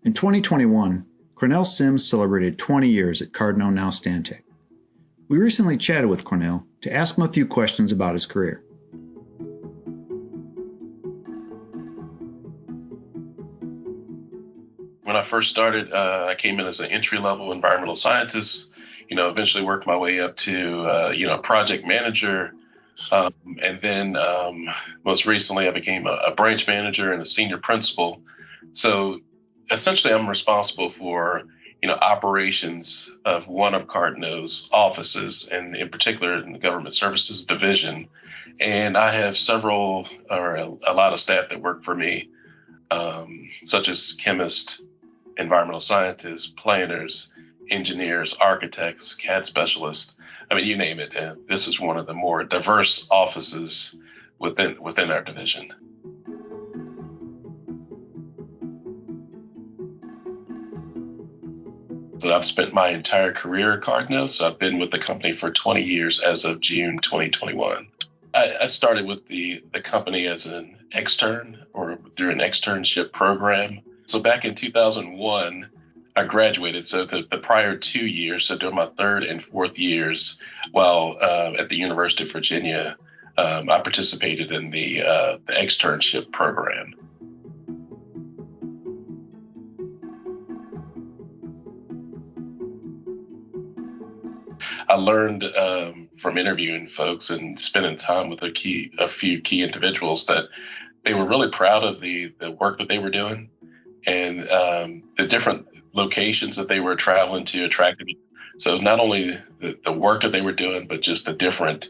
In 2021, Cornell Sims celebrated 20 years at Cardno, now Stantec. We recently chatted with Cornell to ask him a few questions about his career. When I first started, I came in as an entry-level environmental scientist, eventually worked my way up to, project manager. And then most recently, I became a branch manager and a senior principal. So essentially, I'm responsible for, operations of one of Cardno's offices, and in particular in the government services division. And I have several or a lot of staff that work for me, such as chemists, environmental scientists, planners, engineers, architects, CAD specialists. I mean, you name it. This is one of the more diverse offices within our division. So I've spent my entire career at Cardno. So I've been with the company for 20 years as of June 2021. I started with the company as an extern or through an externship program. So back in 2001, I graduated. So the prior 2 years, so during my third and fourth years, while at the University of Virginia, I participated in the externship program. I learned from interviewing folks and spending time with a few key individuals that they were really proud of the work that they were doing, and the different locations that they were traveling to attracted me. So not only the work that they were doing, but just the different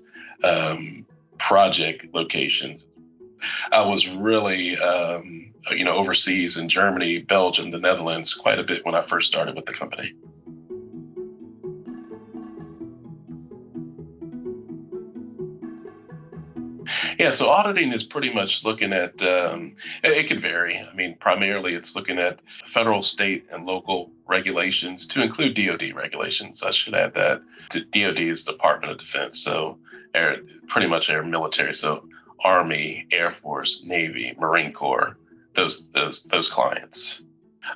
project locations. I was really, overseas in Germany, Belgium, the Netherlands, quite a bit when I first started with the company. Yeah, so auditing is pretty much looking at, it can vary. I mean, primarily it's looking at federal, state, and local regulations to include DoD regulations. I should add that. The DoD is Department of Defense, so pretty much our military. So Army, Air Force, Navy, Marine Corps, those clients.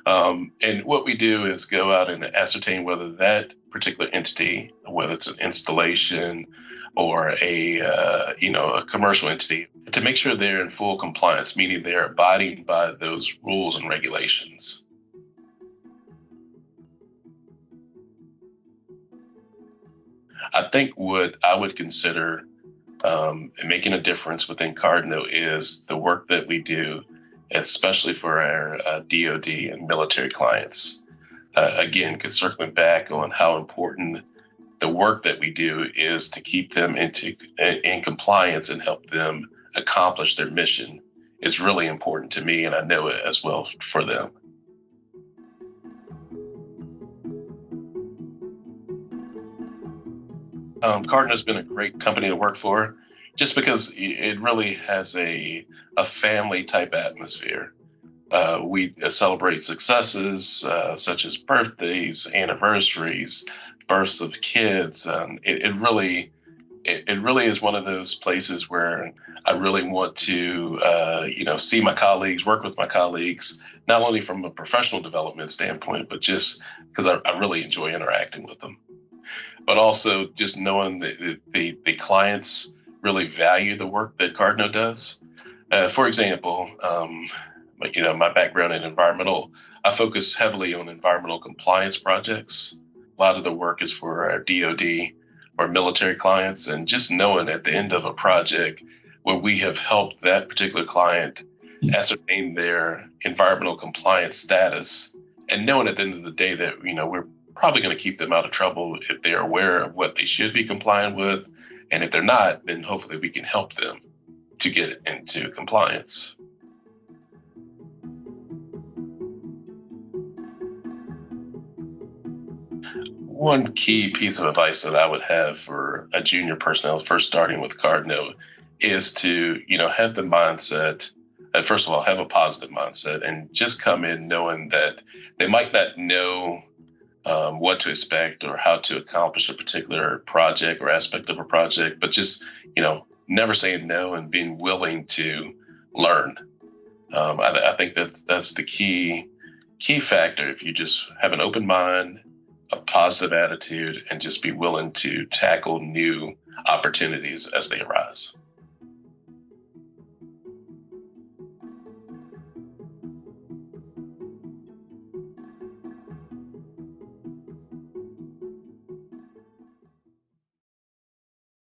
And what we do is go out and ascertain whether that particular entity, whether it's an installation or a commercial entity, to make sure they're in full compliance, meaning they're abiding by those rules and regulations. I think what I would consider making a difference within Cardno is the work that we do, especially for our DoD and military clients. Again, circling back on how important the work that we do is to keep them in compliance and help them accomplish their mission is really important to me, and I know it as well for them. Cardno has been a great company to work for, just because it really has a family type atmosphere. We celebrate successes such as birthdays, anniversaries, births of kids. It really is one of those places where I really want to, see my colleagues, work with my colleagues, not only from a professional development standpoint, but just because I really enjoy interacting with them. But also just knowing that the clients really value the work that Cardno does. For example, my background in environmental, I focus heavily on environmental compliance projects. A lot of the work is for our DoD or military clients, and just knowing at the end of a project where we have helped that particular client ascertain their environmental compliance status, and knowing at the end of the day that we're probably going to keep them out of trouble if they're aware of what they should be compliant with, and if they're not, then hopefully we can help them to get into compliance. One key piece of advice that I would have for a junior personnel first starting with Cardno is to, have the mindset, first of all, have a positive mindset and just come in knowing that they might not know what to expect or how to accomplish a particular project or aspect of a project, but just, never saying no and being willing to learn. I think that's the key key factor if you just have an open mind, a positive attitude, and just be willing to tackle new opportunities as they arise.